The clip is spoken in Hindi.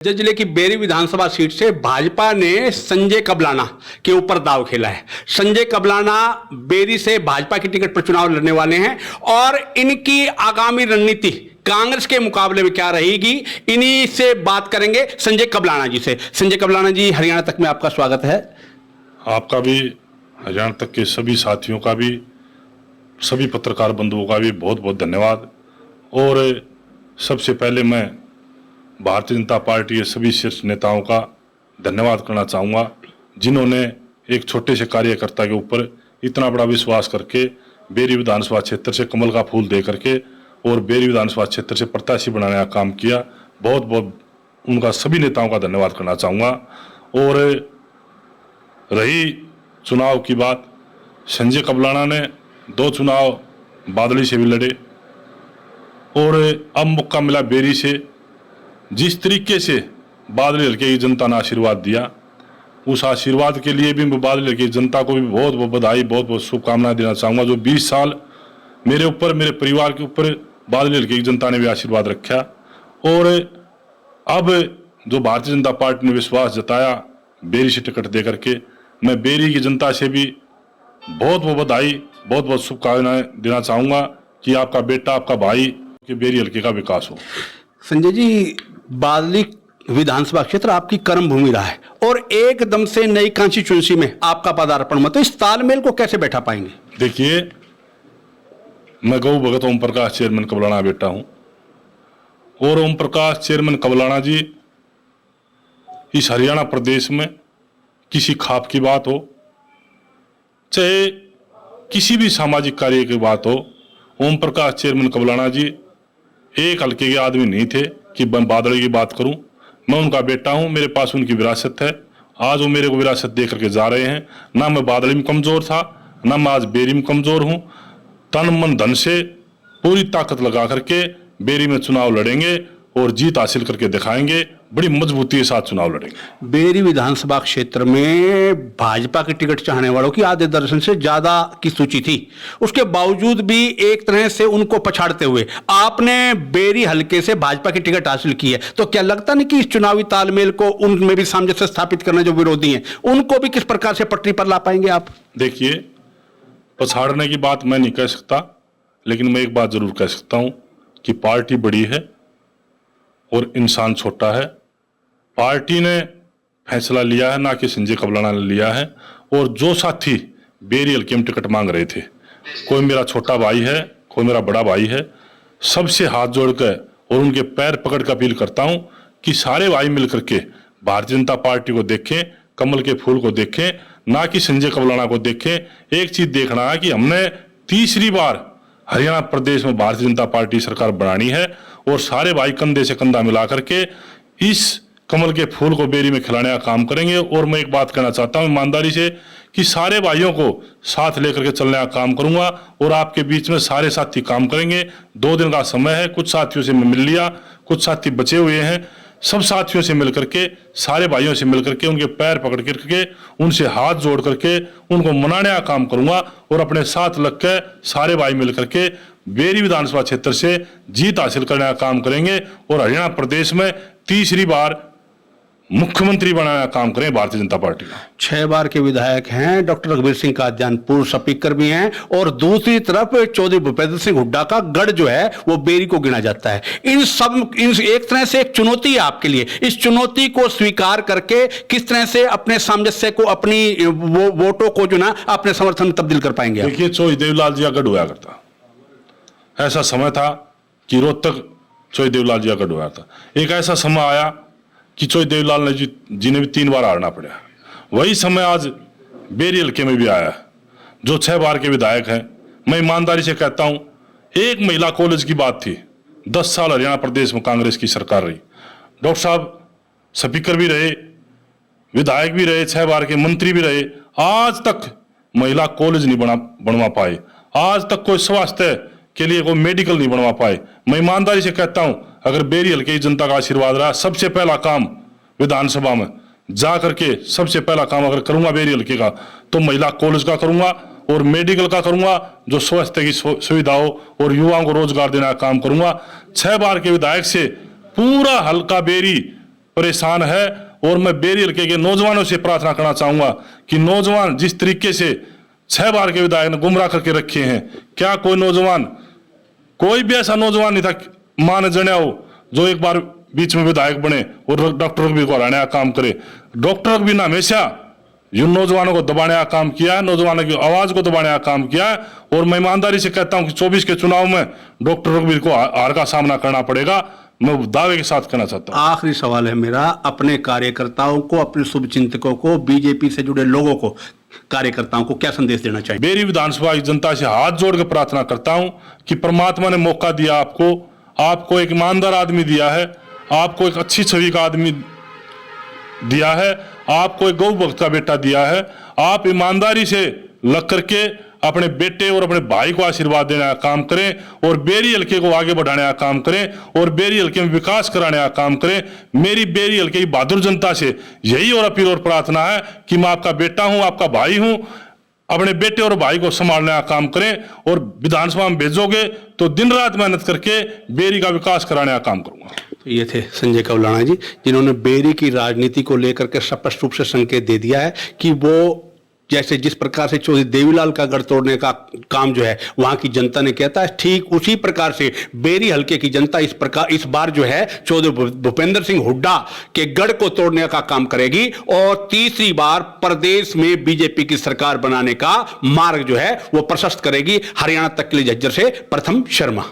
जिले की बेरी विधानसभा सीट से भाजपा ने संजय कबलाना के ऊपर दांव खेला है। संजय कबलाना बेरी से भाजपा की टिकट पर चुनाव लड़ने वाले हैं और इनकी आगामी रणनीति कांग्रेस के मुकाबले में क्या रहेगी, इन्हीं से बात करेंगे संजय कबलाना जी से। संजय कबलाना जी, हरियाणा तक में आपका स्वागत है। आपका भी, हरियाणा तक के सभी साथियों का भी, सभी पत्रकार बंधुओं का भी बहुत बहुत धन्यवाद। और सबसे पहले मैं भारतीय जनता पार्टी के सभी शीर्ष नेताओं का धन्यवाद करना चाहूँगा, जिन्होंने एक छोटे से कार्यकर्ता के ऊपर इतना बड़ा विश्वास करके बेरी विधानसभा क्षेत्र से कमल का फूल दे करके और बेरी विधानसभा क्षेत्र से प्रत्याशी बनाने का काम किया। बहुत बहुत उनका सभी नेताओं का धन्यवाद करना चाहूँगा। और रही चुनाव की बात, संजय कबलाना ने 2 चुनाव बादली से भी लड़े और अब मौका मिला बेरी से। जिस तरीके से बादली हल्के की जनता ने आशीर्वाद दिया, उस आशीर्वाद के लिए भी मैं बादली हल्के की जनता को भी बहुत बहुत बधाई, बहुत बहुत शुभकामनाएं देना चाहूँगा। जो 20 साल मेरे ऊपर, मेरे परिवार के ऊपर बादली हल्के की जनता ने भी आशीर्वाद रखा। और अब जो भारतीय जनता पार्टी ने विश्वास जताया बेरी से टिकट दे करके, मैं बेरी की जनता से भी बहुत बहुत बधाई, बहुत बहुत शुभकामनाएं देना चाहूँगा कि आपका बेटा, आपका भाई कि बेरी हल्के का विकास हो। संजय जी, बादली विधानसभा क्षेत्र आपकी कर्म भूमि रहा है और एकदम से नई कॉन्स्टिट्यूंसी में आपका पदार्पण मत, तो इस तालमेल को कैसे बैठा पाएंगे? देखिए, मैं गौ भगत ओम प्रकाश चेयरमैन कबलाना बेटा हूं और ओम प्रकाश चेयरमैन कबलाना जी इस हरियाणा प्रदेश में किसी खाप की बात हो, चाहे किसी भी सामाजिक कार्य की बात हो, ओम प्रकाश चेयरमैन कबलाना जी एक हल्के के आदमी नहीं थे कि मैं बादल की बात करूं। मैं उनका बेटा हूं, मेरे पास उनकी विरासत है। आज वो मेरे को विरासत दे करके जा रहे हैं। ना मैं बादल में कमजोर था, ना मैं आज बेरी में कमजोर हूं। तन मन धन से पूरी ताकत लगा करके बेरी में चुनाव लड़ेंगे और जीत हासिल करके दिखाएंगे। बड़ी मजबूती के साथ चुनाव लड़ेंगे। बेरी विधानसभा क्षेत्र में भाजपा की टिकट चाहने वालों की आधे दर्जन से ज्यादा की सूची थी, उसके बावजूद भी एक तरह से उनको पछाड़ते हुए आपने बेरी हल्के से भाजपा की टिकट हासिल की है। तो क्या लगता नहीं कि इस चुनावी तालमेल को उनमें भी सामंजस्य स्थापित करना, जो विरोधी हैं उनको भी किस प्रकार से पटरी पर ला पाएंगे आप? देखिए, पछाड़ने की बात मैं नहीं कह सकता, लेकिन मैं एक बात जरूर कह सकता हूं कि पार्टी बड़ी है और इंसान छोटा है। पार्टी ने फैसला लिया है, ना कि संजय कबलाना ने लिया है। और जो साथी बेरी हल्के में टिकट मांग रहे थे, कोई मेरा छोटा भाई है, कोई मेरा बड़ा भाई है, सबसे हाथ जोड़कर और उनके पैर पकड़ कर अपील करता हूं कि सारे भाई मिलकर के भारतीय जनता पार्टी को देखें, कमल के फूल को देखें, ना कि संजय कबलाना को देखें। एक चीज देखना है कि हमने तीसरी बार हरियाणा प्रदेश में भारतीय जनता पार्टी सरकार बनानी है और सारे भाई कंधे से कंधा मिला करके इस कमल के फूल को बेरी में खिलाने का काम करेंगे। और मैं एक बात कहना चाहता हूं ईमानदारी से कि सारे भाइयों को साथ लेकर के चलने का काम करूंगा और आपके बीच में सारे साथी काम करेंगे। 2 दिन का समय है, कुछ साथियों से मैं मिल लिया, कुछ साथी बचे हुए हैं। सब साथियों से मिलकर के, सारे भाइयों से मिलकर के, उनके पैर पकड़ करके, उनसे हाथ जोड़ करके उनको मनाने का काम करूंगा और अपने साथ लग के सारे भाई मिलकर के बेरी विधानसभा क्षेत्र से जीत हासिल करने का काम करेंगे और हरियाणा प्रदेश में तीसरी बार मुख्यमंत्री बनाने का काम करें भारतीय जनता पार्टी का। 6 बार के विधायक हैं डॉक्टर रघुवीर सिंह कादियान, पूर्व स्पीकर भी हैं, और दूसरी तरफ चौधरी भूपेंद्र सिंह हुड्डा का गढ़ जो है वो बेरी को गिना जाता है। इन एक तरह से एक चुनौती है आपके लिए। इस चुनौती को स्वीकार करके किस तरह से अपने सामंजस्य को, अपनी वोटों को जो ना अपने समर्थन में तब्दील कर पाएंगे? देखिए, चौधरी देवलाल जी का गढ़ हुआ करता, ऐसा समय था कि रोहतक चौधरी देवलाल जी का गढ़ हुआ था। एक ऐसा समय आया कि चौधरी देवलाल जी ने भी 3 बार हारना पड़ा। वही समय आज बेरी हल्के में भी आया, जो 6 बार के विधायक हैं। मैं ईमानदारी से कहता हूं, एक महिला कॉलेज की बात थी। 10 साल हरियाणा प्रदेश में कांग्रेस की सरकार रही, डॉक्टर साहब स्पीकर भी रहे, विधायक भी रहे, 6 बार के मंत्री भी रहे। आज तक महिला कॉलेज नहीं बनवा पाए, आज तक कोई स्वास्थ्य के लिए कोई मेडिकल नहीं बनवा पाए। मैं ईमानदारी से कहता हूं, अगर बेरी हल्के की जनता का आशीर्वाद रहा, सबसे पहला काम विधानसभा में जा करके सबसे पहला काम अगर करूंगा बेरी हल्के का, तो महिला कॉलेज का करूंगा और मेडिकल का करूंगा, जो स्वास्थ्य की सुविधा हो और युवाओं को रोजगार देने का काम करूंगा। 6 बार के विधायक से पूरा हल्का बेरी परेशान है। और मैं बेरी हल्के के नौजवानों से प्रार्थना करना चाहूंगा कि नौजवान जिस तरीके से 6 बार के विधायक ने गुमराह करके रखे हैं, क्या कोई नौजवान, कोई भी ऐसा नौजवान नहीं था मान जने हो जो एक बार बीच में विधायक बने और डॉक्टर रघुवीर को हराने का काम करे। डॉक्टर रघुवीर ने हमेशा इन नौजवानों को दबाने का काम किया है, नौजवानों की आवाज को दबाने का काम किया है। और मैं ईमानदारी से कहता हूं कि 24 के चुनाव में डॉक्टर रघुवीर को हार का सामना करना पड़ेगा, मैं दावे के साथ कहना चाहता हूं। आखिरी सवाल है मेरा, अपने कार्यकर्ताओं को, अपने शुभचिंतकों को, बीजेपी से जुड़े लोगों को, कार्यकर्ताओं को क्या संदेश देना चाहिए? बेरी विधानसभा की जनता से हाथ जोड़ के प्रार्थना करता हूं कि परमात्मा ने मौका दिया आपको एक ईमानदार आदमी दिया है, आपको एक अच्छी छवि का आदमी दिया है, आपको एक गौ भक्त का बेटा दिया है। आप ईमानदारी से लग करके अपने बेटे और अपने भाई को आशीर्वाद देने का काम करें और बेरी हल्के को आगे बढ़ाने का काम करें और बेरी हल्के में विकास कराने का काम करें। मेरी बेरी हल्के की बहादुर जनता से यही और अपील और प्रार्थना है कि मैं आपका बेटा हूं, आपका भाई हूं, अपने बेटे और भाई को संभालने का काम करें और विधानसभा में भेजोगे तो दिन रात मेहनत करके बेरी का विकास कराने का काम करूंगा। तो ये थे संजय कौलाणा जी, जिन्होंने बेरी की राजनीति को लेकर के स्पष्ट रूप से संकेत दे दिया है कि वो जैसे जिस प्रकार से चौधरी देवीलाल का गढ़ तोड़ने का काम जो है वहां की जनता ने कहता है, ठीक उसी प्रकार से बेरी हल्के की जनता इस बार जो है चौधरी भूपेंद्र सिंह हुड्डा के गढ़ को तोड़ने का काम करेगी और तीसरी बार प्रदेश में बीजेपी की सरकार बनाने का मार्ग जो है वो प्रशस्त करेगी। हरियाणा तक के लिए झज्जर से प्रथम शर्मा।